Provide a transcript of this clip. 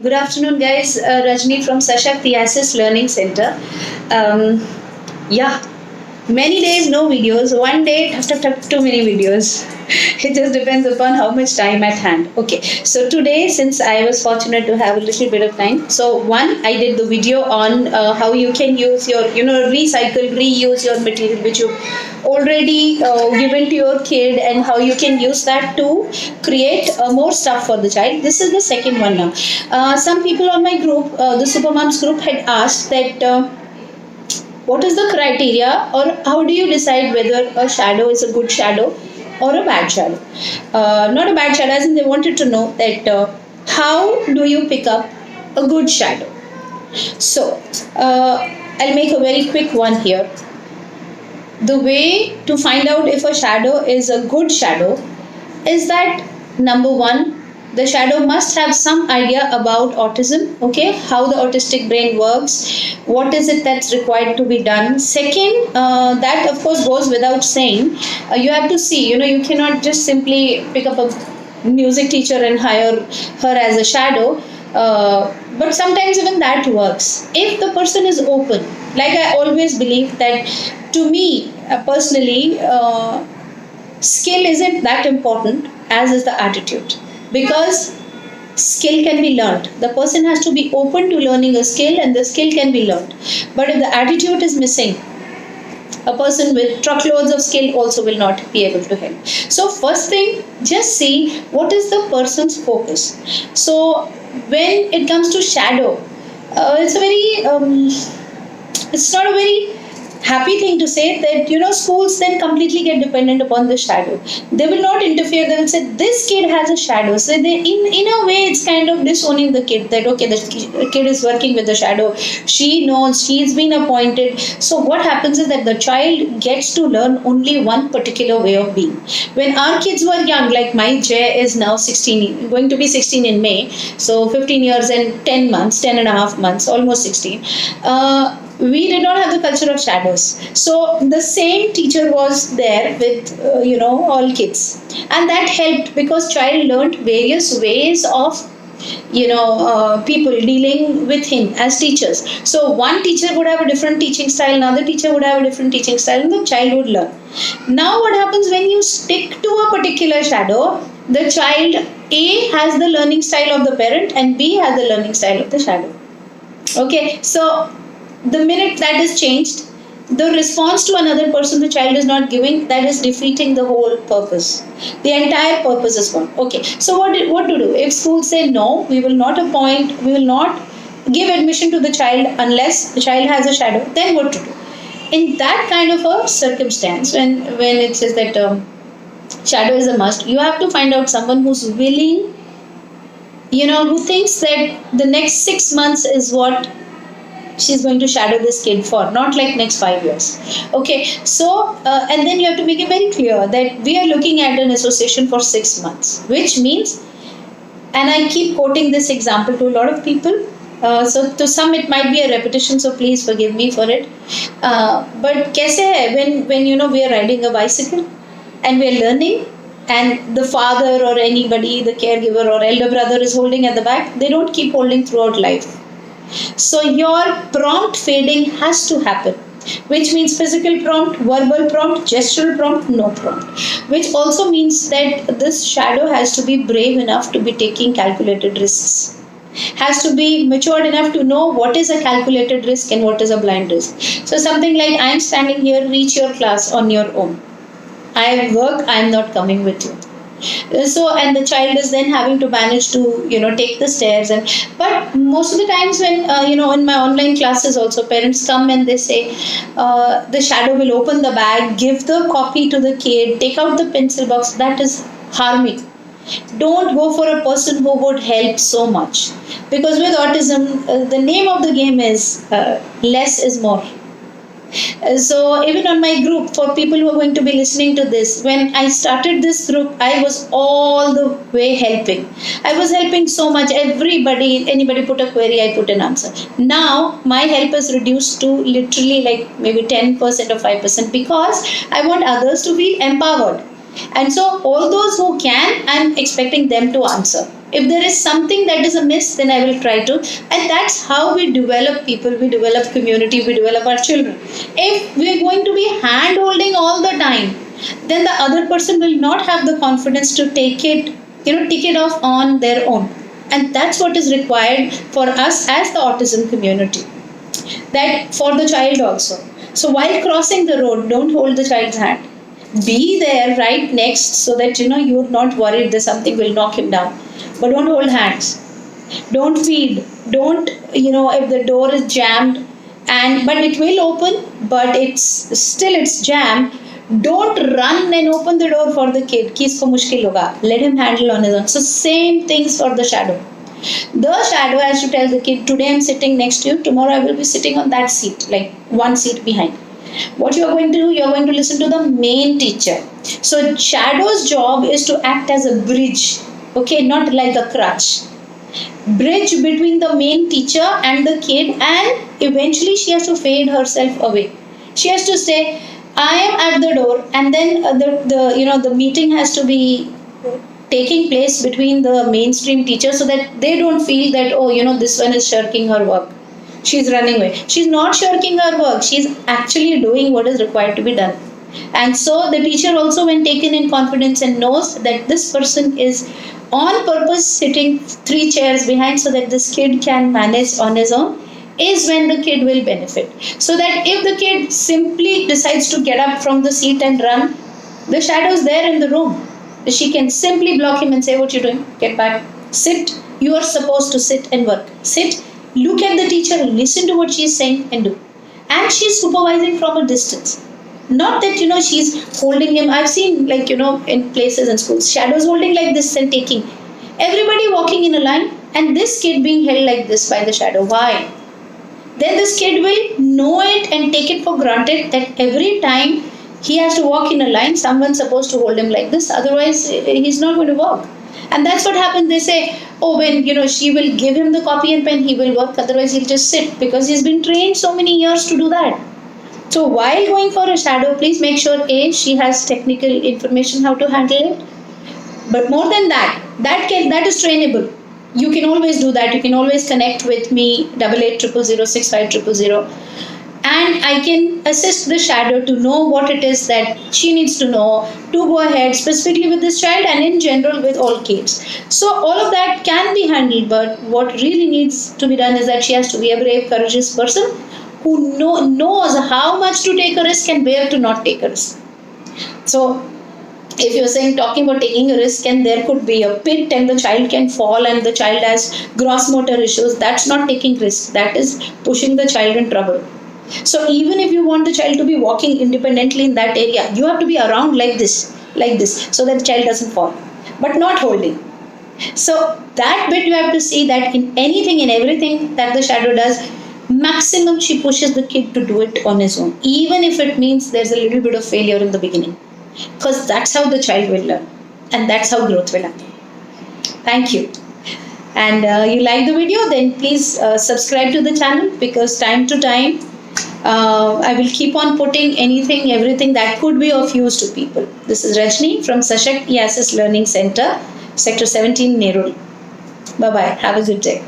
Good afternoon, guys. Rajni from Sashakti Access Learning Center. Um, yeah, many days no videos. One day, too many videos. It just depends upon how much time at hand. Okay, so today, since I was fortunate to have a little bit of time, so one, I did the video on how you can use your, recycle, reuse your material which you already given to your kid, and how you can use that to create more stuff for the child. This is the second one now. Some people on my group, the Supermoms group, had asked that. What is the criteria, or how do you decide whether a shadow is a good shadow or a bad shadow? Not a bad shadow, as in they wanted to know that how do you pick up a good shadow? So, I'll make a very quick one here. The way to find out if a shadow is a good shadow is that, number one, the shadow must have some idea about autism, okay, how the autistic brain works, what is it that's required to be done. Second, that of course goes without saying, you have to see, you cannot just simply pick up a music teacher and hire her as a shadow. But sometimes even that works if the person is open. Like I always believe that, to me personally, skill isn't that important as is the attitude, because skill can be learned. The person has to be open to learning a skill, and the skill can be learned. But if the attitude is missing, a person with truckloads of skill also will not be able to help. So first thing, just see what is the person's focus. So when it comes to shadow, it's a very it's not a very happy thing to say that schools then completely get dependent upon the shadow. They will not interfere. They will say this kid has a shadow, so they, in a way, it's kind of disowning the kid, that okay, the kid is working with the shadow, she knows, she's been appointed. So what happens is that the child gets to learn only one particular way of being. When our kids were young, like my Jay is now 16, going to be 16 in May, so 15 years and 10 months, 10 and a half months, almost 16. We did not have the culture of shadows. So the same teacher was there with all kids, and that helped because child learned various ways of people dealing with him as teachers. So one teacher would have a different teaching style, another teacher would have a different teaching style, and the child would learn. Now what happens when you stick to a particular shadow? The child A has the learning style of the parent, and B has the learning style of the shadow. Okay, so the minute that is changed, the response to another person the child is not giving, that is defeating the whole purpose. The entire purpose is gone. Okay, so what to do? If schools say no, we will not appoint, we will not give admission to the child unless the child has a shadow, then what to do? In that kind of a circumstance, when it says that shadow is a must, you have to find out someone who's willing, who thinks that the next 6 months is what she's going to shadow this kid for, not like next 5 years. Okay, so and then you have to make it very clear that we are looking at an association for 6 months, which means, and I keep quoting this example to a lot of people, so to some it might be a repetition, so please forgive me for it. But kaise hai, when we are riding a bicycle and we are learning, and the father or anybody, the caregiver or elder brother is holding at the back, they don't keep holding throughout life. So your prompt fading has to happen, which means physical prompt, verbal prompt, gestural prompt, no prompt. Which also means that this shadow has to be brave enough to be taking calculated risks. Has to be matured enough to know what is a calculated risk and what is a blind risk. So something like, I'm standing here, reach your class on your own. I have work, I am not coming with you. So, and the child is then having to manage to take the stairs. And but most of the times when in my online classes also, parents come and they say the shadow will open the bag, give the copy to the kid, take out the pencil box. That is harming. Don't go for a person who would help so much, because with autism the name of the game is less is more. So even on my group, for people who are going to be listening to this, when I started this group, I was all the way helping. I was helping so much. Anybody put a query, I put an answer. Now my help is reduced to literally like maybe 10% or 5%, because I want others to feel empowered. And so all those who can, I'm expecting them to answer. If there is something that is amiss, then I will try to. And that's how we develop people, we develop community, we develop our children. If we are going to be hand holding all the time, then the other person will not have the confidence to take it, tick it off on their own. And that's what is required for us as the autism community. That for the child also. So while crossing the road, don't hold the child's hand. Be there right next so that you're not worried that something will knock him down. But don't hold hands. Don't feed. Don't if the door is jammed but it will open, but it's jammed. Don't run and open the door for the kid. Ki isko mushkil hoga. Let him handle on his own. So same things for the shadow. The shadow has to tell the kid, today I'm sitting next to you, tomorrow I will be sitting on that seat, like one seat behind. What you are going to do, you are going to listen to the main teacher. So shadow's job is to act as a bridge, okay, not like a crutch. Bridge between the main teacher and the kid, and eventually she has to fade herself away. She has to say, I am at the door, and then the meeting has to be taking place between the mainstream teachers so that they don't feel that, this one is shirking her work. She's running away. She's not shirking her work. She's actually doing what is required to be done. And so the teacher also, when taken in confidence and knows that this person is on purpose sitting 3 chairs behind so that this kid can manage on his own, is when the kid will benefit. So that if the kid simply decides to get up from the seat and run, the shadow is there in the room. She can simply block him and say, what you're doing? Get back. Sit. You are supposed to sit and work. Sit. Look at the teacher. Listen to what she's saying and do. And she's supervising from a distance. Not that, she's holding him. I've seen, in places and schools, shadows holding like this and taking. Everybody walking in a line and this kid being held like this by the shadow. Why? Then this kid will know it and take it for granted that every time he has to walk in a line, someone's supposed to hold him like this, otherwise he's not going to walk. And that's what happens. They say, when she will give him the copy and pen, he will work, otherwise he'll just sit, because he's been trained so many years to do that. So while going for a shadow, please make sure she has technical information how to handle it. But more than that, that is trainable. You can always do that. You can always connect with me, 8800065000. And I can assist the shadow to know what it is that she needs to know to go ahead specifically with this child and in general with all kids. So all of that can be handled, but what really needs to be done is that she has to be a brave, courageous person who knows how much to take a risk and where to not take a risk. So if you're talking about taking a risk and there could be a pit and the child can fall and the child has gross motor issues, that's not taking risk. That is pushing the child in trouble. So even if you want the child to be walking independently in that area, you have to be around like this, so that the child doesn't fall, but not holding. So that bit you have to see, that in anything and everything that the shadow does, maximum she pushes the kid to do it on his own, even if it means there's a little bit of failure in the beginning, because that's how the child will learn and that's how growth will happen. Thank you. And you like the video, then please subscribe to the channel, because time to time I will keep on putting everything that could be of use to people. This is Rajni from Autism Learning Center, Sector 17, Nerul. Bye-bye. Have a good day.